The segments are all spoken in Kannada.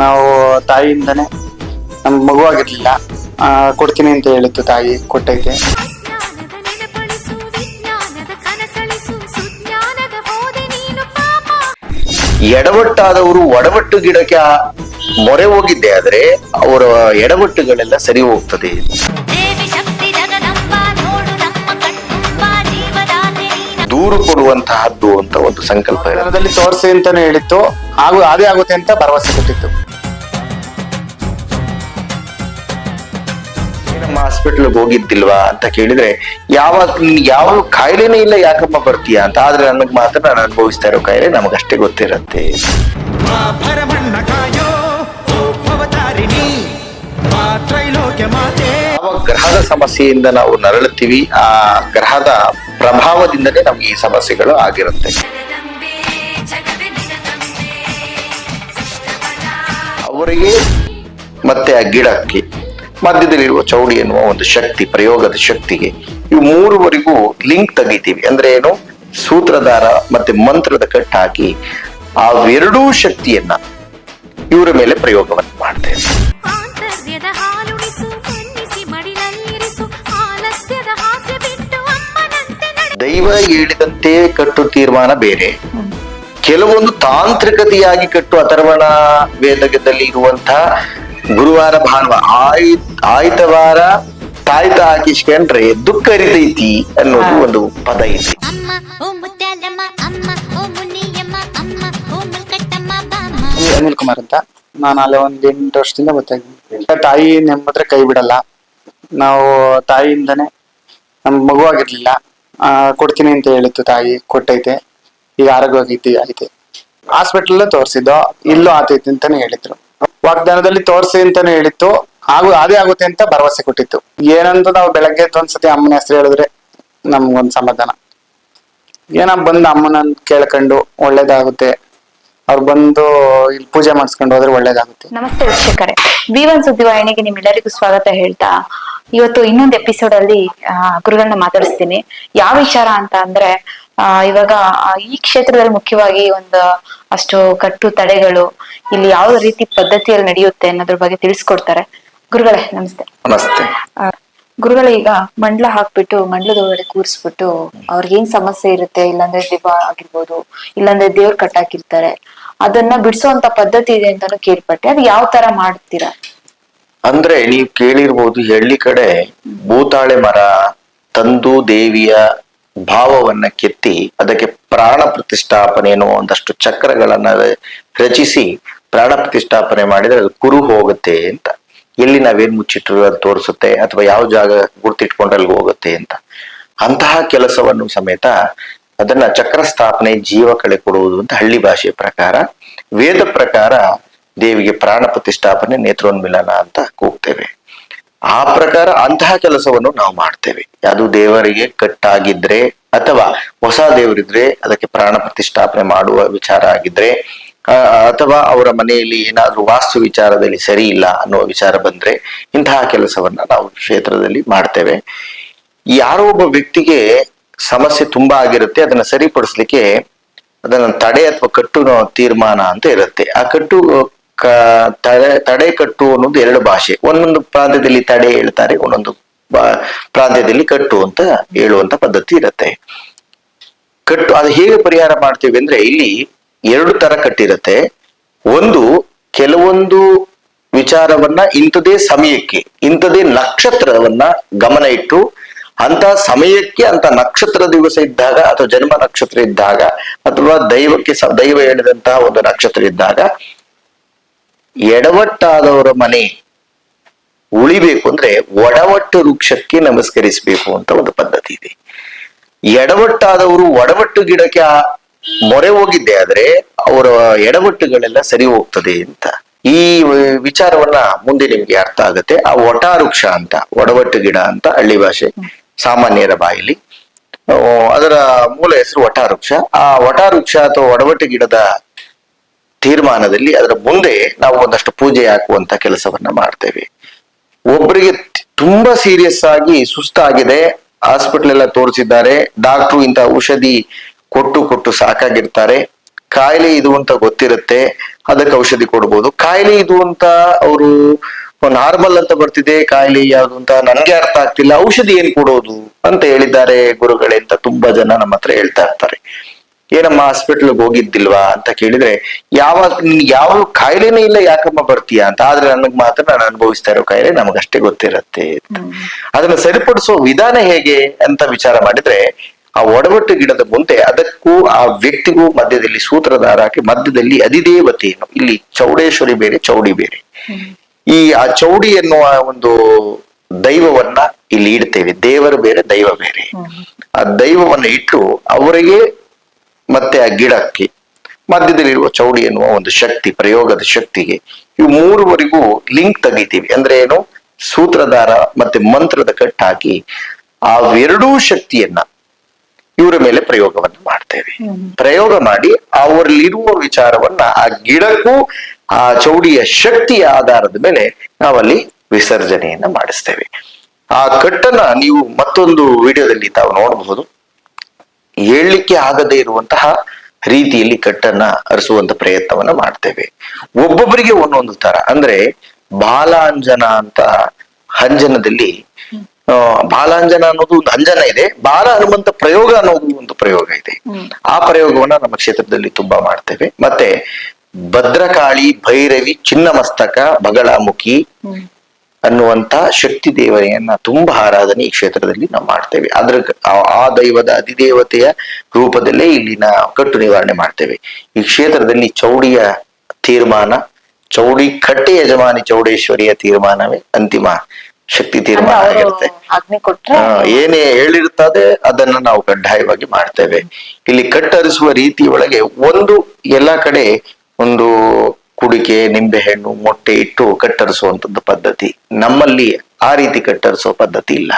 ನಾವು ತಾಯಿಯಿಂದನೇ ನಮ್ಗೆ ಮಗುವಾಗಿರ್ಲಿಲ್ಲ, ಕೊಡ್ತೀನಿ ಅಂತ ಹೇಳಿತ್ತು ತಾಯಿ, ಕೊಟ್ಟೈತೆ. ಎಡವಟ್ಟಾದವರು ಒಡವಟ್ಟು ಗಿಡಕ್ಕೆ ಮೊರೆ ಹೋಗಿದ್ದೆ ಆದ್ರೆ ಅವರ ಎಡವಟ್ಟುಗಳೆಲ್ಲ ಸರಿ ಹೋಗ್ತದೆ. ದೂರು ಕೊಡುವಂತಹದ್ದು ಅಂತ ಒಂದು ಸಂಕಲ್ಪ ಅದರಲ್ಲಿ ತೋರಿಸಿ ಅಂತಾನು ಹೇಳಿತ್ತು, ಅದೇ ಆಗುತ್ತೆ ಅಂತ ಭರವಸೆ ಕೊಟ್ಟಿತ್ತು. ನಮ್ಮ ಹಾಸ್ಪಿಟಲ್ಗೆ ಹೋಗಿದ್ದಿಲ್ವಾ ಅಂತ ಕೇಳಿದ್ರೆ ಯಾವ ಕಾಯಿಲೆನೇ ಇಲ್ಲ, ಯಾಕಮ್ಮ ಬರ್ತೀಯಾ ಅಂತ. ಆದ್ರೆ ನನಗ್ ಮಾತ್ರ ನಾನು ಅನುಭವಿಸ್ತಾ ಇರೋ ಕಾಯಿಲೆ ನಮಗಷ್ಟೇ ಗೊತ್ತಿರತ್ತೆ. ಯಾವ ಗ್ರಹದ ಸಮಸ್ಯೆಯಿಂದ ನಾವು ನರಳುತ್ತೀವಿ, ಆ ಗ್ರಹದ ಪ್ರಭಾವದಿಂದಲೇ ನಮ್ಗೆ ಈ ಸಮಸ್ಯೆಗಳು ಆಗಿರುತ್ತೆ. ಅವರಿಗೆ ಮತ್ತೆ ಆ ಗಿಡಕ್ಕೆ ಮಧ್ಯದಲ್ಲಿರುವ ಚೌಡಿ ಎನ್ನುವ ಒಂದು ಶಕ್ತಿ, ಪ್ರಯೋಗದ ಶಕ್ತಿಗೆ ಇವು ಮೂರುವರೆಗೂ ಲಿಂಕ್ ತೆಗಿತೀವಿ. ಅಂದ್ರೆ ಏನು, ಸೂತ್ರಧಾರ ಮತ್ತೆ ಮಂತ್ರದ ಕಟ್ ಹಾಕಿ ಅವೆರಡೂ ಶಕ್ತಿಯನ್ನ ಇವರ ಮೇಲೆ ಪ್ರಯೋಗವನ್ನು ಮಾಡ್ತೇವೆ. ದೈವ ಹೇಳಿದಂತೆ ಕಟ್ಟು ತೀರ್ಮಾನ ಬೇರೆ, ಕೆಲವೊಂದು ತಾಂತ್ರಿಕತೆಯಾಗಿ ಕಟ್ಟು ಅಥರ್ವಣ ವೇದದಲ್ಲಿ ಇರುವಂತಹ ಗುರುವಾರ ಭಾನುವಾರ ಆಯ್ತವಾರ ತಾಯ್ತ ಹಾಕಿಸ್ಕೊಂಡ್ರೆ ದುಃಖ ಅರಿತೈತಿ ಅನ್ನೋದು ಒಂದು ಪದ ಐತಿ. ಅನಿಲ್ ಕುಮಾರ್ ಅಂತ, ನಾನು ಅಲ್ಲೇ ಒಂದ್ 8 ವರ್ಷದಿಂದ ಗೊತ್ತಾಗಿದ್ದೀನಿ. ತಾಯಿ ನೆಮ್ಮದ್ರೆ ಕೈ ಬಿಡಲ್ಲ. ನಾವು ತಾಯಿಯಿಂದನೇ ನಮ್ಗೆ ಮಗುವಾಗಿರ್ಲಿಲ್ಲ, ಕೊಡ್ತೀನಿ ಅಂತ ಹೇಳಿತ್ತು ತಾಯಿ, ಕೊಟ್ಟೈತೆ. ಈಗ ಆರೋಗ್ಯವಾಗಿ ಐತೆ. ಹಾಸ್ಪಿಟಲ್ ತೋರಿಸಿದ್ದು, ಇಲ್ಲೂ ಆತೈತಿ ಅಂತಾನೆ ಹೇಳಿದ್ರು. ವಾಗ್ದಾನದಲ್ಲಿ ತೋರಿಸಿ ಅಂತಾನೆ ಹೇಳಿತ್ತು, ಅದೇ ಆಗುತ್ತೆ ಅಂತ ಭರವಸೆ ಕೊಟ್ಟಿತ್ತು. ಏನಂತ ನಾವು ಬೆಳಗ್ಗೆ ಒಂದ್ಸತಿ ಅಮ್ಮನ ಹೆಸರು ಹೇಳಿದ್ರೆ ನಮ್ಗೊಂದ್ ಸಮಾಧಾನ. ಬಂದು ಅಮ್ಮನ ಕೇಳ್ಕೊಂಡು ಒಳ್ಳೇದಾಗುತ್ತೆ, ಅವ್ರು ಬಂದು ಇಲ್ಲಿ ಪೂಜೆ ಮಾಡಿಸ್ಕೊಂಡು ಹೋದ್ರೆ ಒಳ್ಳೇದಾಗುತ್ತೆ. ನಮಸ್ತೆ ವೀಕ್ಷಕರೇ, V1 ಸುದ್ದಿವಾಹಿನಿಗೆ ನಿಮ್ಮೆಲ್ಲರಿಗೂ ಸ್ವಾಗತ ಹೇಳ್ತಾ, ಇವತ್ತು ಇನ್ನೊಂದು ಎಪಿಸೋಡ್ ಅಲ್ಲಿ ಗುರುಗಳನ್ನ ಮಾತಾಡಿಸ್ತೀನಿ. ಯಾವ ವಿಚಾರ ಅಂತ ಅಂದ್ರೆ, ಇವಾಗ ಈ ಕ್ಷೇತ್ರದಲ್ಲಿ ಮುಖ್ಯವಾಗಿ ಒಂದು ಅಷ್ಟು ಕಟ್ಟು ತಡೆಗಳು ಇಲ್ಲಿ ಯಾವ ರೀತಿ ಪದ್ಧತಿಯಲ್ಲಿ ನಡೆಯುತ್ತೆ ಅನ್ನೋದ್ರ ಬಗ್ಗೆ ತಿಳಿಸ್ಕೊಡ್ತಾರೆ. ಗುರುಗಳೇ ನಮಸ್ತೆ. ನಮಸ್ತೆ. ಗುರುಗಳೇ, ಈಗ ಮಂಡ್ಲ ಹಾಕ್ಬಿಟ್ಟು ಮಂಡ್ಲದೊಳಗಡೆ ಕೂರಿಸ್ಬಿಟ್ಟು ಅವ್ರಿಗೆ ಏನ್ ಸಮಸ್ಯೆ ಇರುತ್ತೆ, ಇಲ್ಲಾಂದ್ರೆ ದೆವ್ವ ಆಗಿರ್ಬೋದು, ಇಲ್ಲಾಂದ್ರೆ ದೇವ್ರ ಕಟ್ಟಾಕಿರ್ತಾರೆ, ಅದನ್ನ ಬಿಡಿಸುವಂತ ಪದ್ಧತಿ ಇದೆ ಅಂತಾನು ಕೇಳ್ಪಟ್ಟೆ. ಅದು ಯಾವ ತರ ಮಾಡ್ತೀರಾ? ಅಂದ್ರೆ ನೀವ್ ಕೇಳಿರ್ಬೋದು, ಹಳ್ಳಿ ಕಡೆ ಭೂತಾಳೆ ಮರ ತಂದು ದೇವಿಯ ಭಾವವನ್ನ ಕೆತ್ತಿ ಅದಕ್ಕೆ ಪ್ರಾಣ ಪ್ರತಿಷ್ಠಾಪನೆ ಅನ್ನೋ ಒಂದಷ್ಟು ಚಕ್ರಗಳನ್ನ ರಚಿಸಿ ಪ್ರಾಣ ಪ್ರತಿಷ್ಠಾಪನೆ ಮಾಡಿದ್ರೆ ಅದು ಕುರು ಹೋಗುತ್ತೆ ಅಂತ. ಎಲ್ಲಿ ನಾವೇನ್ ಮುಚ್ಚಿಟ್ರು ಅದು ತೋರಿಸುತ್ತೆ, ಅಥವಾ ಯಾವ ಜಾಗ ಗುರ್ತಿಟ್ಕೊಂಡ್ರೆ ಅಲ್ಲಿ ಹೋಗುತ್ತೆ ಅಂತ. ಅಂತಹ ಕೆಲಸವನ್ನು ಸಮೇತ ಅದನ್ನ ಚಕ್ರ ಸ್ಥಾಪನೆ, ಜೀವ ಕಳೆ ಕೊಡುವುದು ಅಂತ ಹಳ್ಳಿ ಭಾಷೆಯ ಪ್ರಕಾರ. ವೇದ ಪ್ರಕಾರ ದೇವಿಗೆ ಪ್ರಾಣ ಪ್ರತಿಷ್ಠಾಪನೆ, ನೇತ್ರೋನ್ಮಿಲನ ಅಂತ ಕೂಗ್ತೇವೆ. ಆ ಪ್ರಕಾರ ಅಂತಹ ಕೆಲಸವನ್ನು ನಾವು ಮಾಡ್ತೇವೆ. ಅದು ದೇವರಿಗೆ ಕಟ್ಟಾಗಿದ್ರೆ ಅಥವಾ ಹೊಸ ದೇವರಿದ್ರೆ ಅದಕ್ಕೆ ಪ್ರಾಣ ಪ್ರತಿಷ್ಠಾಪನೆ ಮಾಡುವ ವಿಚಾರ ಆಗಿದ್ರೆ, ಅಥವಾ ಅವರ ಮನೆಯಲ್ಲಿ ಏನಾದ್ರೂ ವಾಸ್ತು ವಿಚಾರದಲ್ಲಿ ಸರಿ ಇಲ್ಲ ಅನ್ನುವ ವಿಚಾರ ಬಂದ್ರೆ ಇಂತಹ ಕೆಲಸವನ್ನ ನಾವು ಕ್ಷೇತ್ರದಲ್ಲಿ ಮಾಡ್ತೇವೆ. ಯಾರೋ ಒಬ್ಬ ವ್ಯಕ್ತಿಗೆ ಸಮಸ್ಯೆ ತುಂಬಾ ಆಗಿರುತ್ತೆ, ಅದನ್ನ ಸರಿಪಡಿಸ್ಲಿಕ್ಕೆ ಅದನ್ನ ತಡೆ ಅಥವಾ ಕಟ್ಟು ತೀರ್ಮಾನ ಅಂತ ಇರುತ್ತೆ. ಆ ಕಟ್ಟು ತಡೆ ಕಟ್ಟು ಅನ್ನೋದು 2 ಭಾಷೆ. ಒಂದೊಂದು ಪ್ರಾಂತ್ಯದಲ್ಲಿ ತಡೆ ಹೇಳ್ತಾರೆ, ಒಂದೊಂದು ಪ್ರಾಂತ್ಯದಲ್ಲಿ ಕಟ್ಟು ಅಂತ ಹೇಳುವಂತ ಪದ್ಧತಿ ಇರುತ್ತೆ. ಕಟ್ಟು ಅದು ಹೇಗೆ ಪರಿಹಾರ ಮಾಡ್ತೀವಿ ಅಂದ್ರೆ, ಇಲ್ಲಿ 2 ತರ ಕಟ್ಟಿರುತ್ತೆ. ಒಂದು, ಕೆಲವೊಂದು ವಿಚಾರವನ್ನ ಇಂಥದೇ ಸಮಯಕ್ಕೆ, ಇಂಥದೇ ನಕ್ಷತ್ರವನ್ನ ಗಮನ ಇಟ್ಟು ಅಂತ ಸಮಯಕ್ಕೆ, ಅಂತ ನಕ್ಷತ್ರ ದಿವಸ ಇದ್ದಾಗ, ಅಥವಾ ಜನ್ಮ ನಕ್ಷತ್ರ ಇದ್ದಾಗ, ಅಥವಾ ದೈವ ಹೇಳಿದಂತಹ ಒಂದು ನಕ್ಷತ್ರ ಇದ್ದಾಗ ಎಡವಟ್ಟಾದವರ ಮನೆ ಉಳಿಬೇಕು ಅಂದ್ರೆ ಒಡವಟ್ಟು ವೃಕ್ಷಕ್ಕೆ ನಮಸ್ಕರಿಸಬೇಕು ಅಂತ ಒಂದು ಪದ್ಧತಿ ಇದೆ. ಎಡವಟ್ಟಾದವರು ಒಡವಟ್ಟು ಗಿಡಕ್ಕೆ ಮೊರೆ ಹೋಗಿದ್ದೆ ಆದ್ರೆ ಅವರ ಎಡವಟ್ಟುಗಳೆಲ್ಲ ಸರಿ ಹೋಗ್ತದೆ ಅಂತ. ಈ ವಿಚಾರವನ್ನ ಮುಂದೆ ನಿಮ್ಗೆ ಅರ್ಥ ಆಗುತ್ತೆ. ಆ ವಟಾವೃಕ್ಷ ಅಂತ, ಒಡವಟ್ಟು ಗಿಡ ಅಂತ ಹಳ್ಳಿ ಭಾಷೆ ಸಾಮಾನ್ಯರ ಬಾಯಲ್ಲಿ, ಅದರ ಮೂಲ ಹೆಸರು ವಟಾವೃಕ್ಷ. ಆ ವಟಾವೃಕ್ಷ ಅಥವಾ ಒಡವಟ್ಟು ಗಿಡದ ತೀರ್ಮಾನದಲ್ಲಿ ಅದರ ಮುಂದೆ ನಾವು ಒಂದಷ್ಟು ಪೂಜೆ ಹಾಕುವಂತ ಕೆಲಸವನ್ನ ಮಾಡ್ತೇವೆ. ಒಬ್ಬರಿಗೆ ತುಂಬಾ ಸೀರಿಯಸ್ ಆಗಿ ಸುಸ್ತಾಗಿದೆ, ಹಾಸ್ಪಿಟಲ್ ಎಲ್ಲ ತೋರಿಸಿದ್ದಾರೆ, ಡಾಕ್ಟ್ರು ಇಂಥ ಔಷಧಿ ಕೊಟ್ಟು ಸಾಕಾಗಿರ್ತಾರೆ, ಕಾಯಿಲೆ ಇದು ಅಂತ ಗೊತ್ತಿರುತ್ತೆ, ಅದಕ್ಕೆ ಔಷಧಿ ಕೊಡ್ಬೋದು. ಕಾಯಿಲೆ ಇದು ಅಂತ ಅವರು ನಾರ್ಮಲ್ ಅಂತ ಬರ್ತಿದೆ, ಕಾಯಿಲೆ ಯಾವುದು ಅಂತ ನನ್ಗೆ ಅರ್ಥ ಆಗ್ತಿಲ್ಲ, ಔಷಧಿ ಏನ್ ಕೊಡೋದು ಅಂತ ಹೇಳಿದ್ದಾರೆ ಗುರುಗಳೇ ಅಂತ ತುಂಬಾ ಜನ ನಮ್ಮ ಹತ್ರ ಹೇಳ್ತಾ ಇರ್ತಾರೆ. ಏನಮ್ಮ ಹಾಸ್ಪಿಟ್ಲ್ಗೆ ಹೋಗಿದ್ದಿಲ್ವಾ ಅಂತ ಕೇಳಿದ್ರೆ, ಯಾವ ಕಾಯಿಲೆನೇ ಇಲ್ಲ ಯಾಕಮ್ಮ ಬರ್ತೀಯಾ ಅಂತ. ಆದ್ರೆ ನನಗ್ ಮಾತ್ರ ನಾನು ಅನುಭವಿಸ್ತಾ ಇರೋ ಕಾಯಿಲೆ ನಮಗಷ್ಟೇ ಗೊತ್ತಿರತ್ತೆ ಅಂತ. ಅದನ್ನ ಸರಿಪಡಿಸೋ ವಿಧಾನ ಹೇಗೆ ಅಂತ ವಿಚಾರ ಮಾಡಿದ್ರೆ, ಆ ಒಡವಟ್ಟು ಗಿಡದ ಮುಂದೆ ಅದಕ್ಕೂ ಆ ವ್ಯಕ್ತಿಗೂ ಮಧ್ಯದಲ್ಲಿ ಸೂತ್ರಧಾರ ಹಾಕಿ ಮಧ್ಯದಲ್ಲಿ ಅಧಿದೇವತೆಯನ್ನು, ಇಲ್ಲಿ ಚೌಡೇಶ್ವರಿ ಬೇರೆ ಚೌಡಿ ಬೇರೆ, ಆ ಚೌಡಿ ಎನ್ನುವ ಒಂದು ದೈವವನ್ನ ಇಲ್ಲಿ ಇಡ್ತೇವೆ. ದೇವರು ಬೇರೆ ದೈವ ಬೇರೆ. ಆ ದೈವವನ್ನ ಇಟ್ಟು ಅವರಿಗೆ ಮತ್ತೆ ಆ ಗಿಡಕ್ಕೆ ಮಧ್ಯದಲ್ಲಿರುವ ಚೌಡಿ ಎನ್ನುವ ಒಂದು ಶಕ್ತಿ, ಪ್ರಯೋಗದ ಶಕ್ತಿಗೆ ಇವು ಮೂರುವರೆಗೂ ಲಿಂಕ್ ತೆಗಿತೀವಿ. ಅಂದ್ರೆ ಏನು, ಸೂತ್ರಧಾರ ಮತ್ತೆ ಮಂತ್ರದ ಕಟ್ ಹಾಕಿ ಆ ಎರಡೂ ಶಕ್ತಿಯನ್ನ ಇವರ ಮೇಲೆ ಪ್ರಯೋಗವನ್ನು ಮಾಡ್ತೇವೆ. ಪ್ರಯೋಗ ಮಾಡಿ ಅವರಲ್ಲಿರುವ ವಿಚಾರವನ್ನ ಆ ಗಿಡಕ್ಕೂ ಆ ಚೌಡಿಯ ಶಕ್ತಿಯ ಆಧಾರದ ಮೇಲೆ ನಾವಲ್ಲಿ ವಿಸರ್ಜನೆಯನ್ನ ಮಾಡಿಸ್ತೇವೆ. ಆ ಕಟ್ಟನ್ನ ನೀವು ಮತ್ತೊಂದು ವಿಡಿಯೋದಲ್ಲಿ ತಾವು ನೋಡಬಹುದು. ಹೇಳಲಿಕ್ಕೆ ಆಗದೇ ಇರುವಂತಹ ರೀತಿಯಲ್ಲಿ ಕಟ್ಟನ್ನ ಹರಿಸುವಂತ ಪ್ರಯತ್ನವನ್ನ ಮಾಡ್ತೇವೆ. ಒಬ್ಬೊಬ್ಬರಿಗೆ ಒಂದೊಂದು ತರ. ಅಂದ್ರೆ ಬಾಲಾಂಜನ ಅಂತ ಅಂಜನದಲ್ಲಿ ಬಾಲಾಂಜನ ಅನ್ನೋದು ಒಂದು ಅಂಜನ ಇದೆ, ಬಾಲ ಹನುಮಂತ ಪ್ರಯೋಗ ಅನ್ನೋದು ಒಂದು ಪ್ರಯೋಗ ಇದೆ. ಆ ಪ್ರಯೋಗವನ್ನ ನಮ್ಮ ಕ್ಷೇತ್ರದಲ್ಲಿ ತುಂಬಾ ಮಾಡ್ತೇವೆ. ಮತ್ತೆ ಭದ್ರಕಾಳಿ, ಭೈರವಿ, ಚಿನ್ನಮಸ್ತಕ, ಬಗಳಾಮುಖಿ ಅನ್ನುವಂತ ಶಕ್ತಿ ದೇವತೆಯನ್ನ ತುಂಬಾ ಆರಾಧನೆ ಈ ಕ್ಷೇತ್ರದಲ್ಲಿ ನಾವು ಮಾಡ್ತೇವೆ. ಅದ್ರ ಆ ದೈವದ ಅಧಿದೇವತೆಯ ರೂಪದಲ್ಲೇ ಇಲ್ಲಿನ ಕಟ್ಟು ನಿವಾರಣೆ ಮಾಡ್ತೇವೆ. ಈ ಕ್ಷೇತ್ರದಲ್ಲಿ ಚೌಡಿಯ ತೀರ್ಮಾನ, ಚೌಡಿ ಕಟ್ಟೆ ಯಜಮಾನಿ ಚೌಡೇಶ್ವರಿಯ ತೀರ್ಮಾನವೇ ಅಂತಿಮ ಶಕ್ತಿ ತೀರ್ಮಾನ ಆಗಿರುತ್ತೆ. ಏನೇ ಹೇಳಿರ್ತದೆ ಅದನ್ನ ನಾವು ಕಡ್ಡಾಯವಾಗಿ ಮಾಡ್ತೇವೆ. ಇಲ್ಲಿ ಕಟ್ಟರಿಸುವ ರೀತಿ ಒಳಗೆ ಒಂದು ಎಲ್ಲಾ ಕಡೆ ಒಂದು ಕುಡಿಕೆ, ನಿಂಬೆಹಣ್ಣು, ಮೊಟ್ಟೆ ಇಟ್ಟು ಕತ್ತರಿಸುವಂತದ್ದು ಪದ್ಧತಿ. ನಮ್ಮಲ್ಲಿ ಆ ರೀತಿ ಕತ್ತರಿಸುವ ಪದ್ಧತಿ ಇಲ್ಲ.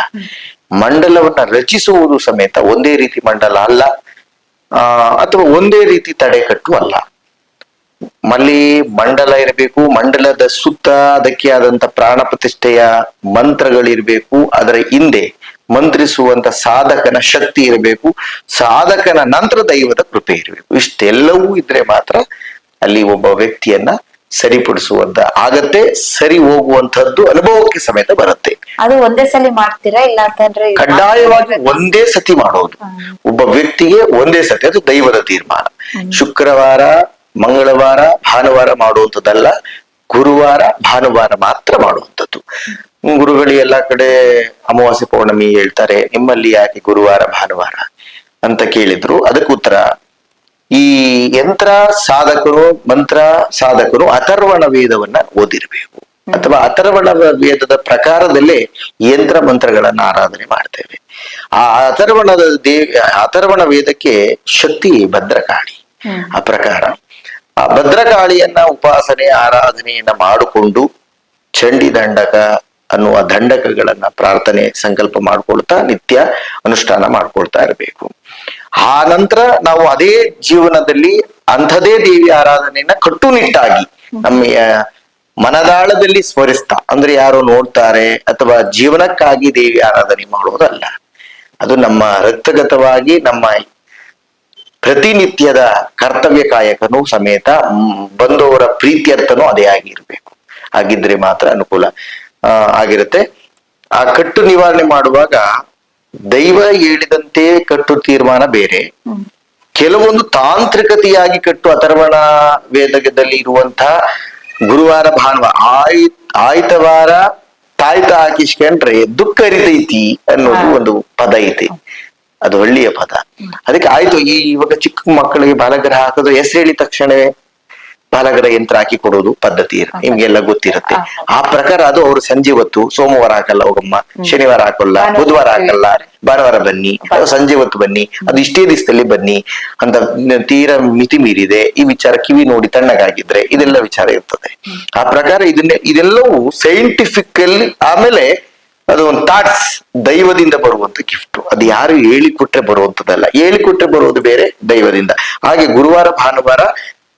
ಮಂಡಲವನ್ನ ರಚಿಸುವುದು ಸಮೇತ ಒಂದೇ ರೀತಿ ಮಂಡಲ ಅಲ್ಲ, ಅಥವಾ ಒಂದೇ ರೀತಿ ತಡೆಕಟ್ಟು ಅಲ್ಲ. ಮಲ್ಲಿ ಮಂಡಲ ಇರಬೇಕು, ಮಂಡಲದ ಸುತ್ತ ಅದಕ್ಕೆ ಆದಂತ ಪ್ರಾಣ ಪ್ರತಿಷ್ಠೆಯ ಮಂತ್ರಗಳಿರ್ಬೇಕು, ಅದರ ಹಿಂದೆ ಮಂತ್ರಿಸುವಂತ ಸಾಧಕನ ಶಕ್ತಿ ಇರಬೇಕು, ಸಾಧಕನ ನಂತರ ದೈವದ ಕೃಪೆ ಇರಬೇಕು. ಇಷ್ಟೆಲ್ಲವೂ ಇದ್ರೆ ಮಾತ್ರ ಅಲ್ಲಿ ಒಬ್ಬ ವ್ಯಕ್ತಿಯನ್ನ ಸರಿಪಡಿಸುವಂತ ಆಗತ್ತೆ, ಸರಿ ಹೋಗುವಂತದ್ದು ಅನುಭವಕ್ಕೆ ಸಮೇತ ಬರುತ್ತೆ. ಅದು ಒಂದೇ ಸಲ ಮಾಡ್ತೀರಾ ಇಲ್ಲ ಅಂತಂದ್ರೆ? ಕಡ್ಡಾಯವಾಗಿ ಒಂದೇ ಸತಿ ಮಾಡೋದು. ಒಬ್ಬ ವ್ಯಕ್ತಿಗೆ ಒಂದೇ ಸತಿ, ಅದು ದೈವದ ತೀರ್ಮಾನ. ಶುಕ್ರವಾರ, ಮಂಗಳವಾರ, ಭಾನುವಾರ ಮಾಡುವಂಥದ್ದಲ್ಲ, ಗುರುವಾರ, ಭಾನುವಾರ ಮಾತ್ರ ಮಾಡುವಂಥದ್ದು. ಗುರುಗಳು ಎಲ್ಲಾ ಕಡೆ ಅಮಾವಾಸ್ಯೆ ಪೌರ್ಣಮಿ ಹೇಳ್ತಾರೆ, ನಿಮ್ಮಲ್ಲಿ ಯಾಕೆ ಗುರುವಾರ ಭಾನುವಾರ ಅಂತ ಕೇಳಿದ್ರು. ಅದಕ್ಕೆ ಉತ್ತರ, ಈ ಯಂತ್ರ ಸಾಧಕರು, ಮಂತ್ರ ಸಾಧಕರು ಅಥರ್ವಣ ವೇದವನ್ನ ಓದಿರ್ಬೇಕು, ಅಥವಾ ಅಥರ್ವಣ ವೇದದ ಪ್ರಕಾರದಲ್ಲೇ ಯಂತ್ರ ಮಂತ್ರಗಳನ್ನ ಆರಾಧನೆ ಮಾಡ್ತೇವೆ. ಆ ಅಥರ್ವಣ ವೇದಕ್ಕೆ ಶಕ್ತಿ ಭದ್ರಕಾಳಿ. ಆ ಪ್ರಕಾರ ಆ ಭದ್ರಕಾಳಿಯನ್ನ ಉಪಾಸನೆ ಆರಾಧನೆಯನ್ನ ಮಾಡಿಕೊಂಡು ಚಂಡಿ ದಂಡಕ ಅನ್ನುವ ದಂಡಕಗಳನ್ನ ಪ್ರಾರ್ಥನೆ ಸಂಕಲ್ಪ ಮಾಡ್ಕೊಳ್ತಾ ನಿತ್ಯ ಅನುಷ್ಠಾನ ಮಾಡ್ಕೊಳ್ತಾ ಇರಬೇಕು. ಆ ನಂತರ ನಾವು ಅದೇ ಜೀವನದಲ್ಲಿ ಅಂಥದೇ ದೇವಿ ಆರಾಧನೆಯನ್ನ ಕಟ್ಟುನಿಟ್ಟಾಗಿ ನಮ್ಮ ಮನದಾಳದಲ್ಲಿ ಸ್ಮರಿಸ್ತಾ, ಅಂದ್ರೆ ಯಾರು ನೋಡ್ತಾರೆ ಅಥವಾ ಜೀವನಕ್ಕಾಗಿ ದೇವಿ ಆರಾಧನೆ ಮಾಡುವುದಲ್ಲ. ಅದು ನಮ್ಮ ರಕ್ತಗತವಾಗಿ ನಮ್ಮ ಪ್ರತಿನಿತ್ಯದ ಕರ್ತವ್ಯ ಕಾಯಕನೂ ಸಮೇತ ಬಂದವರ ಪ್ರೀತ್ಯರ್ಥನೂ ಅದೇ ಆಗಿರ್ಬೇಕು. ಹಾಗಿದ್ರೆ ಮಾತ್ರ ಅನುಕೂಲ ಆಗಿರುತ್ತೆ. ಆ ಕಟ್ಟು ನಿವಾರಣೆ ಮಾಡುವಾಗ ದೈವ ಹೇಳಿದಂತೆ ಕಟ್ಟು ತೀರ್ಮಾನ ಬೇರೆ, ಕೆಲವೊಂದು ತಾಂತ್ರಿಕತೆಯಾಗಿ ಕಟ್ಟು ಅಥರ್ವಣ ವೇದದಲ್ಲಿ ಇರುವಂತಹ ಗುರುವಾರ, ಭಾನುವಾರ, ಆಯ್ತವಾರ ತಾಯ್ತ ಹಾಕಿಸ್ಕೊಂಡ್ರೆ ದುಃಖ ಅರಿತೈತಿ ಅನ್ನೋದು ಒಂದು ಪದ ಐತಿ. ಅದು ಒಳ್ಳೆಯ ಪದ. ಅದಕ್ಕೆ ಆಯ್ತು, ಇವಾಗ ಚಿಕ್ಕ ಮಕ್ಕಳಿಗೆ ಬಾಲಗ್ರಹ ಹಾಕೋದು ಹೆಸರು ಹೇಳಿದ ತಕ್ಷಣವೇ ಬಾಲಗ್ರಹ ಯಂತ್ರ ಹಾಕಿ ಕೊಡೋದು ಪದ್ಧತಿ ನಿಮ್ಗೆಲ್ಲ ಗೊತ್ತಿರುತ್ತೆ. ಆ ಪ್ರಕಾರ ಅದು ಅವ್ರು ಸಂಜೆ ಹೊತ್ತು ಸೋಮವಾರ ಹಾಕಲ್ಲ ಹೋಗಮ್ಮ, ಶನಿವಾರ ಹಾಕಲ್ಲ, ಬುಧವಾರ ಹಾಕಲ್ಲ, ಭಾನುವಾರ ಬನ್ನಿ, ಸಂಜೆ ಹೊತ್ತು ಬನ್ನಿ, ಅದು ಇಷ್ಟೇ ದಿವಸದಲ್ಲಿ ಬನ್ನಿ ಅಂತ ತೀರಾ ಮಿತಿ ಮೀರಿದೆ, ಈ ವಿಚಾರ ಕಿವಿ ನೋಡಿ ತಣ್ಣಗಾಗಿದ್ರೆ ಇದೆಲ್ಲ ವಿಚಾರ ಇರ್ತದೆ. ಆ ಪ್ರಕಾರ ಇದೆಲ್ಲವೂ ಸೈಂಟಿಫಿಕಲಿ, ಆಮೇಲೆ ಅದು ಒಂದು ಥಾಟ್ಸ್, ದೈವದಿಂದ ಬರುವಂತ ಗಿಫ್ಟ್. ಅದು ಯಾರು ಹೇಳಿಕೊಟ್ರೆ ಬರುವಂತದ್ದಲ್ಲ, ಹೇಳಿಕೊಟ್ರೆ ಬರುವುದು ಬೇರೆ, ದೈವದಿಂದ. ಹಾಗೆ ಗುರುವಾರ, ಭಾನುವಾರ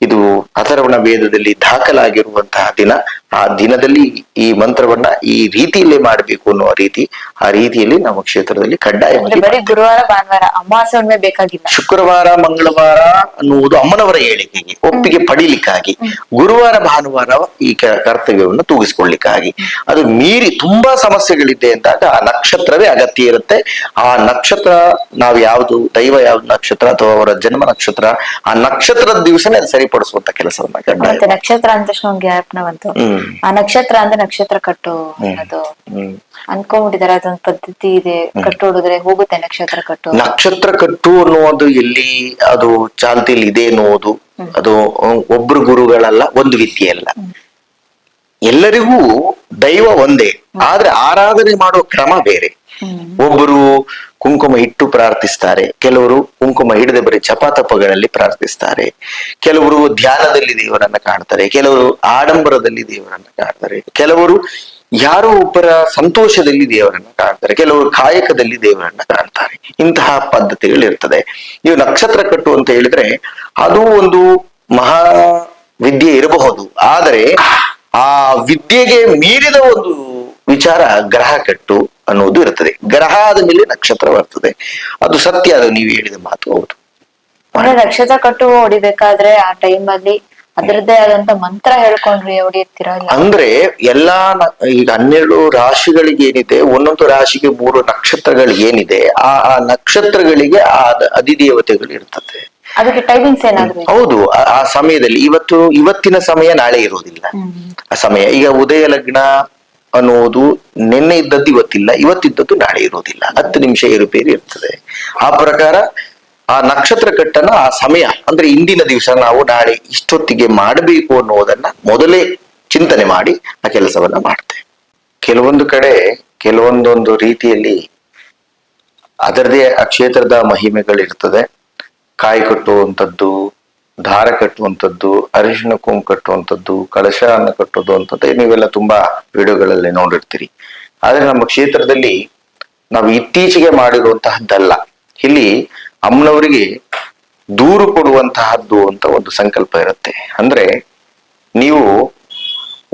ಇದು ಅಥರ್ವಣ ವೇದದಲ್ಲಿ ದಾಖಲಾಗಿರುವಂತಹ ದಿನ. ಆ ದಿನದಲ್ಲಿ ಈ ಮಂತ್ರವನ್ನ ಈ ರೀತಿಯಲ್ಲೇ ಮಾಡಬೇಕು ಅನ್ನುವ ರೀತಿ, ಆ ರೀತಿಯಲ್ಲಿ ನಮ್ಮ ಕ್ಷೇತ್ರದಲ್ಲಿ ಅಂದ್ರೆ ಕಡ್ಡಾಯವಾಗಿ ಬರೀ ಗುರುವಾರ ಭಾನುವಾರ ಅಮಾವಾಸ್ಯೆ ಹುಣ್ಣಿಮೆ ಬೇಕಾಗಿಲ್ಲ. ಶುಕ್ರವಾರ ಮಂಗಳವಾರ ಅನ್ನುವುದು ಅಮ್ಮನವರ ಹೇಳಿಕೆಗೆ ಒಪ್ಪಿಗೆ ಪಡೀಲಿಕ್ಕಾಗಿ, ಗುರುವಾರ ಭಾನುವಾರ ಈ ಕರ್ತವ್ಯವನ್ನು ತೂಗಿಸ್ಕೊಳ್ಳಿಕ್ಕಾಗಿ. ಅದು ಮೀರಿ ತುಂಬಾ ಸಮಸ್ಯೆಗಳಿದೆ ಅಂದಾಗ ಆ ನಕ್ಷತ್ರವೇ ಅಗತ್ಯ ಇರುತ್ತೆ. ಆ ನಕ್ಷತ್ರ ನಾವು ಯಾವುದು, ದೈವ ಯಾವ್ದು ನಕ್ಷತ್ರ ಅಥವಾ ಅವರ ಜನ್ಮ ನಕ್ಷತ್ರ, ಆ ನಕ್ಷತ್ರದ ದಿವಸನೇ ಅದು ಸರಿಪಡಿಸುವಂತ ಕೆಲಸವನ್ನ ಕಡ್ಡಾಯ. ಮತ್ತೆ ನಕ್ಷತ್ರ ಅಂದ ತಕ್ಷಣ ಒಂದು ಜ್ಞಾಪನ ಬಂತು. ಆ ನಕ್ಷತ್ರ ಅಂದ್ರೆ ನಕ್ಷತ್ರ ಕಟ್ಟು ಅನ್ನೋದು ಅನ್ಕೊಂಡ್ಬಿಟ್ಟಿದ್ದಾರೆ. ಅದೊಂದು ಪದ್ಧತಿ ಇದೆ, ಕಟ್ಟು ಹೊಡಿದ್ರೆ ಹೋಗುತ್ತೆ ನಕ್ಷತ್ರ ಕಟ್ಟು. ನಕ್ಷತ್ರ ಕಟ್ಟು ಅನ್ನುವುದು ಎಲ್ಲಿ ಅದು ಚಾಲ್ತಿಯಲ್ಲಿ ಇದೆ ಎನ್ನುವುದು ಅದು ಒಬ್ರು ಗುರುಗಳಲ್ಲ, ಒಂದು ವಿದ್ಯೆ ಅಲ್ಲ. ಎಲ್ಲರಿಗೂ ದೈವ ಒಂದೇ, ಆದ್ರೆ ಆರಾಧನೆ ಮಾಡುವ ಕ್ರಮ ಬೇರೆ. ಒಬ್ಬರು ಕುಂಕುಮ ಇಟ್ಟು ಪ್ರಾರ್ಥಿಸ್ತಾರೆ, ಕೆಲವರು ಕುಂಕುಮ ಹಿಡದೆ ಬರೀ ಜಪತಪಗಳಲ್ಲಿ ಪ್ರಾರ್ಥಿಸ್ತಾರೆ, ಕೆಲವರು ಧ್ಯಾನದಲ್ಲಿ ದೇವರನ್ನ ಕಾಣ್ತಾರೆ, ಕೆಲವರು ಆಡಂಬರದಲ್ಲಿ ದೇವರನ್ನ ಕಾಣ್ತಾರೆ, ಕೆಲವರು ಯಾರೋ ಒಬ್ಬರ ಸಂತೋಷದಲ್ಲಿ ದೇವರನ್ನ ಕಾಣ್ತಾರೆ, ಕೆಲವರು ಕಾಯಕದಲ್ಲಿ ದೇವರನ್ನ ಕಾಣ್ತಾರೆ. ಇಂತಹ ಪದ್ಧತಿಗಳಿರ್ತದೆ. ನೀವು ನಕ್ಷತ್ರ ಕಟ್ಟು ಅಂತ ಹೇಳಿದ್ರೆ ಅದು ಒಂದು ಮಹಾ ವಿದ್ಯೆ ಇರಬಹುದು, ಆದರೆ ಆ ವಿದ್ಯೆಗೆ ಮೀರಿದ ಒಂದು ವಿಚಾರ ಗ್ರಹ ಕಟ್ಟು ಅನ್ನೋದು ಇರ್ತದೆ. ಗ್ರಹ ಆದ ಮೇಲೆ ನಕ್ಷತ್ರ ಬರ್ತದೆ. ಅದು ಸತ್ಯ, ಅದು ನೀವು ಹೇಳಿದ ಮಾತು ಹೌದು. ಅಂದ್ರೆ ನಕ್ಷತ್ರ ಕಟ್ಟು ಹೊಡಿಬೇಕಾದ್ರೆ ಆ ಟೈಮ್ ಅಲ್ಲಿ ಅದರದ್ದೇ ಆದಂತ ಮಂತ್ರ ಹೇಳ್ಕೊಂಡ್ರಿ ಹೊಡಿಯುತ್ತೀರಲ್ಲ. ಅಂದ್ರೆ ಎಲ್ಲಾ ಈಗ 12 ರಾಶಿಗಳಿಗೆ ಏನಿದೆ, ಒಂದೊಂದು ರಾಶಿಗೆ 3 ನಕ್ಷತ್ರಗಳು ಏನಿದೆ, ಆ ನಕ್ಷತ್ರಗಳಿಗೆ ಆ ಅಧಿದೇವತೆಗಳು ಇರ್ತದೆ. ಅದಕ್ಕೆ ಟೈಮಿಂಗ್ಸ್ ಏನಾದ್ರು? ಹೌದು, ಆ ಸಮಯದಲ್ಲಿ ಇವತ್ತಿನ ಸಮಯ ನಾಳೆ ಇರೋದಿಲ್ಲ. ಆ ಸಮಯ ಈಗ ಉದಯ ಲಗ್ನ ಅನ್ನುವುದು ನಿನ್ನೆ ಇದ್ದದ್ದು ಇವತ್ತಿಲ್ಲ, ಇವತ್ತಿದ್ದದ್ದು ನಾಳೆ ಇರೋದಿಲ್ಲ. 10 ನಿಮಿಷ ಏರುಪೇರು ಇರ್ತದೆ. ಆ ಪ್ರಕಾರ ಆ ನಕ್ಷತ್ರ ಕಟ್ಟನ್ನ ಆ ಸಮಯ ಅಂದ್ರೆ ಇಂದಿನ ದಿವಸ ನಾವು ನಾಳೆ ಇಷ್ಟೊತ್ತಿಗೆ ಮಾಡಬೇಕು ಅನ್ನೋದನ್ನ ಮೊದಲೇ ಚಿಂತನೆ ಮಾಡಿ ಆ ಕೆಲಸವನ್ನ ಮಾಡ್ತೇವೆ. ಕೆಲವೊಂದು ಕಡೆ ಕೆಲವೊಂದೊಂದು ರೀತಿಯಲ್ಲಿ ಅದರದೇ ಆ ಕ್ಷೇತ್ರದ ಮಹಿಮೆಗಳಿರ್ತದೆ. ಕಾಯಿ ಕಟ್ಟುವಂಥದ್ದು, ದಾರ ಕಟ್ಟುವಂಥದ್ದು, ಅರಿಶಿನ ಕುಂಕುಮ ಕಟ್ಟುವಂಥದ್ದು, ಕಳಶನ ಕಟ್ಟೋದು ಅಂತದ್ದು ನೀವೆಲ್ಲ ತುಂಬಾ ವಿಡಿಯೋಗಳಲ್ಲಿ ನೋಡಿರ್ತೀರಿ. ಆದ್ರೆ ನಮ್ಮ ಕ್ಷೇತ್ರದಲ್ಲಿ ನಾವು ಇತ್ತೀಚೆಗೆ ಮಾಡಿರುವಂತಹದ್ದಲ್ಲ. ಇಲ್ಲಿ ಅಮ್ಮನವರಿಗೆ ದೂರು ಕೊಡುವಂತಹದ್ದು ಅಂತ ಒಂದು ಸಂಕಲ್ಪ ಇರುತ್ತೆ. ಅಂದ್ರೆ ನೀವು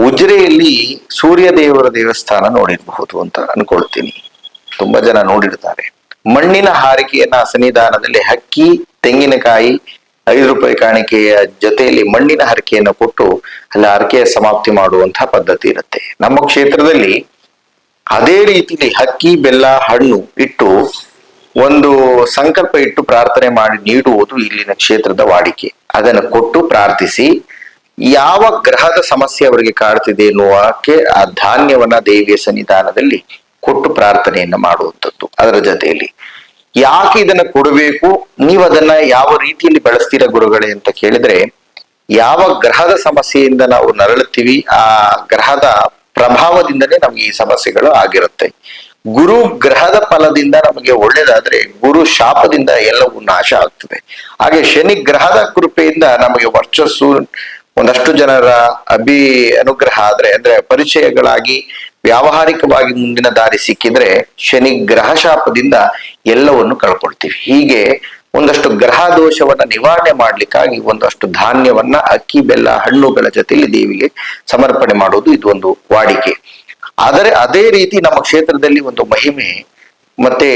ಉಜಿರೆಯಲ್ಲಿ ಸೂರ್ಯ ದೇವರ ದೇವಸ್ಥಾನ ನೋಡಿರಬಹುದು ಅಂತ ಅನ್ಕೊಳ್ತೀನಿ. ತುಂಬಾ ಜನ ನೋಡಿರ್ತಾರೆ. ಮಣ್ಣಿನ ಹಾರಿಕೆಯನ್ನ ಸನ್ನಿಧಾನದಲ್ಲಿ ಹಕ್ಕಿ, ತೆಂಗಿನಕಾಯಿ, 5 ರೂಪಾಯಿ ಕಾಣಿಕೆಯ ಜೊತೆಯಲ್ಲಿ ಮಣ್ಣಿನ ಹರಕೆಯನ್ನು ಕೊಟ್ಟು ಅಲ್ಲಿ ಹರಕೆಯ ಸಮಾಪ್ತಿ ಮಾಡುವಂತಹ ಪದ್ಧತಿ ಇರುತ್ತೆ. ನಮ್ಮ ಕ್ಷೇತ್ರದಲ್ಲಿ ಅದೇ ರೀತಿಯಲ್ಲಿ ಹಕ್ಕಿ, ಬೆಲ್ಲ, ಹಣ್ಣು ಇಟ್ಟು ಒಂದು ಸಂಕಲ್ಪ ಇಟ್ಟು ಪ್ರಾರ್ಥನೆ ಮಾಡಿ ನೀಡುವುದು ಇಲ್ಲಿನ ಕ್ಷೇತ್ರದ ವಾಡಿಕೆ. ಅದನ್ನು ಕೊಟ್ಟು ಪ್ರಾರ್ಥಿಸಿ ಯಾವ ಗ್ರಹದ ಸಮಸ್ಯೆ ಅವರಿಗೆ ಕಾಡ್ತಿದೆ ಎನ್ನುವಕ್ಕೆ ಆ ಧಾನ್ಯವನ್ನ ದೇವಿಯ ಸನ್ನಿಧಾನದಲ್ಲಿ ಕೊಟ್ಟು ಪ್ರಾರ್ಥನೆಯನ್ನ ಮಾಡುವಂಥದ್ದು. ಅದರ ಜೊತೆಯಲ್ಲಿ ಯಾಕೆ ಇದನ್ನ ಕೊಡಬೇಕು, ನೀವು ಅದನ್ನ ಯಾವ ರೀತಿಯಲ್ಲಿ ಬಳಸ್ತೀರ ಗುರುಗಳೇ ಅಂತ ಕೇಳಿದ್ರೆ, ಯಾವ ಗ್ರಹದ ಸಮಸ್ಯೆಯಿಂದ ನಾವು ನರಳುತ್ತೀವಿ ಆ ಗ್ರಹದ ಪ್ರಭಾವದಿಂದನೇ ನಮ್ಗೆ ಈ ಸಮಸ್ಯೆಗಳು ಆಗಿರುತ್ತೆ. ಗುರು ಗ್ರಹದ ಫಲದಿಂದ ನಮಗೆ ಒಳ್ಳೇದಾದ್ರೆ ಗುರು ಶಾಪದಿಂದ ಎಲ್ಲವೂ ನಾಶ ಆಗ್ತದೆ. ಹಾಗೆ ಶನಿ ಗ್ರಹದ ಕೃಪೆಯಿಂದ ನಮಗೆ ವರ್ಚಸ್ಸು, ಒಂದಷ್ಟು ಜನರ ಅನುಗ್ರಹ ಆದ್ರೆ ಅಂದ್ರೆ ಪರಿಚಯಗಳಾಗಿ ವ್ಯಾವಹಾರಿಕವಾಗಿ ಮುಂದಿನ ದಾರಿ ಸಿಕ್ಕಿದ್ರೆ ಶನಿ ಗ್ರಹ ಶಾಪದಿಂದ ಎಲ್ಲವನ್ನು ಕಳ್ಕೊಳ್ತೀವಿ. ಹೀಗೆ ಒಂದಷ್ಟು ಗ್ರಹ ದೋಷವನ್ನ ನಿವಾರಣೆ ಮಾಡ್ಲಿಕ್ಕಾಗಿ ಒಂದಷ್ಟು ಧಾನ್ಯವನ್ನ ಅಕ್ಕಿ, ಬೆಲ್ಲ, ಹಣ್ಣುಗಳ ಜೊತೆಯಲ್ಲಿ ದೇವಿಗೆ ಸಮರ್ಪಣೆ ಮಾಡೋದು ಇದು ಒಂದು ವಾಡಿಕೆ. ಆದರೆ ಅದೇ ರೀತಿ ನಮ್ಮ ಕ್ಷೇತ್ರದಲ್ಲಿ ಒಂದು ಮಹಿಮೆ ಮತ್ತೆ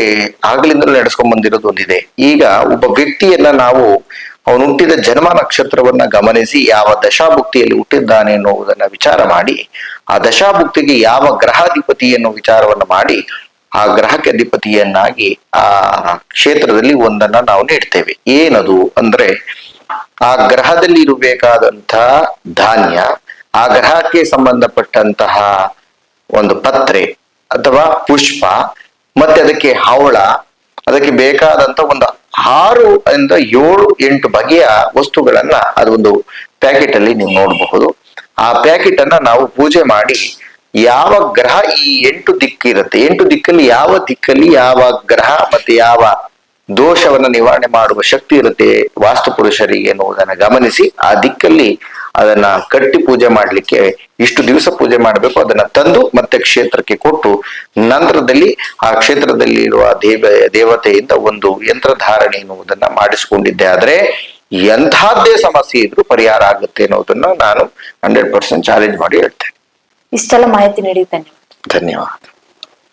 ಆಗ್ಲಿಂದಲೂ ನಡೆಸ್ಕೊಂಡ್ ಬಂದಿರೋದು ಒಂದಿದೆ. ಈಗ ಒಬ್ಬ ವ್ಯಕ್ತಿಯನ್ನ ನಾವು ಅವನು ಹುಟ್ಟಿದ ಜನ್ಮ ನಕ್ಷತ್ರವನ್ನ ಗಮನಿಸಿ ಯಾವ ದಶಾಭುಕ್ತಿಯಲ್ಲಿ ಹುಟ್ಟಿದ್ದಾನೆ ಎನ್ನುವುದನ್ನ ವಿಚಾರ ಮಾಡಿ, ಆ ದಶಾಭುಕ್ತಿಗೆ ಯಾವ ಗ್ರಹಾಧಿಪತಿ ಎನ್ನುವ ವಿಚಾರವನ್ನ ಮಾಡಿ ಆ ಗ್ರಹಕ್ಕೆ ಅಧಿಪತಿಯನ್ನಾಗಿ ಆ ಕ್ಷೇತ್ರದಲ್ಲಿ ಒಂದನ್ನ ನಾವು ನೀಡ್ತೇವೆ. ಏನದು ಅಂದ್ರೆ ಆ ಗ್ರಹದಲ್ಲಿ ಇರಬೇಕಾದಂತಹ ಧಾನ್ಯ, ಆ ಗ್ರಹಕ್ಕೆ ಸಂಬಂಧಪಟ್ಟಂತಹ ಒಂದು ಪತ್ರೆ ಅಥವಾ ಪುಷ್ಪ, ಮತ್ತೆ ಅದಕ್ಕೆ ಹವಳ, ಅದಕ್ಕೆ ಬೇಕಾದಂತ ಒಂದು 6 ಇಂದ 7, 8 ಬಗೆಯ ವಸ್ತುಗಳನ್ನ ಅದೊಂದು ಪ್ಯಾಕೆಟ್ ಅಲ್ಲಿ ನೀವು ನೋಡಬಹುದು. ಆ ಪ್ಯಾಕೆಟ್ ಅನ್ನ ನಾವು ಪೂಜೆ ಮಾಡಿ ಯಾವ ಗ್ರಹ ಈ 8 ದಿಕ್ಕಿರುತ್ತೆ, 8 ದಿಕ್ಕಲ್ಲಿ ಯಾವ ದಿಕ್ಕಲ್ಲಿ ಯಾವ ಗ್ರಹ ಮತ್ತೆ ಯಾವ ದೋಷವನ್ನ ನಿವಾರಣೆ ಮಾಡುವ ಶಕ್ತಿ ಇರುತ್ತೆ ವಾಸ್ತು ಪುರುಷರಿಗೆ ಎನ್ನುವುದನ್ನ ಗಮನಿಸಿ ಆ ದಿಕ್ಕಲ್ಲಿ ಅದನ್ನ ಕಟ್ಟಿ ಪೂಜೆ ಮಾಡ್ಲಿಕ್ಕೆ ಇಷ್ಟು ದಿವಸ ಪೂಜೆ ಮಾಡಬೇಕು, ಅದನ್ನ ತಂದು ಮತ್ತೆ ಕ್ಷೇತ್ರಕ್ಕೆ ಕೊಟ್ಟು ನಂತರದಲ್ಲಿ ಆ ಕ್ಷೇತ್ರದಲ್ಲಿ ಇರುವ ದೇವತೆಯಿಂದ ಒಂದು ಯಂತ್ರಧಾರಣೆ ಎನ್ನುವುದನ್ನ ಮಾಡಿಸಿಕೊಂಡಿದ್ದೆ ಆದ್ರೆ ಎಂಥದ್ದೇ ಸಮಸ್ಯೆ ಇದ್ರೂ ಪರಿಹಾರ ಆಗುತ್ತೆ ಅನ್ನೋದನ್ನ ನಾನು 100% ಚಾಲೆಂಜ್ ಮಾಡಿ ಹೇಳ್ತೇನೆ. ಇಷ್ಟೆಲ್ಲ ಮಾಹಿತಿ ನೀಡಿ ಧನ್ಯವಾದ. ಧನ್ಯವಾದ.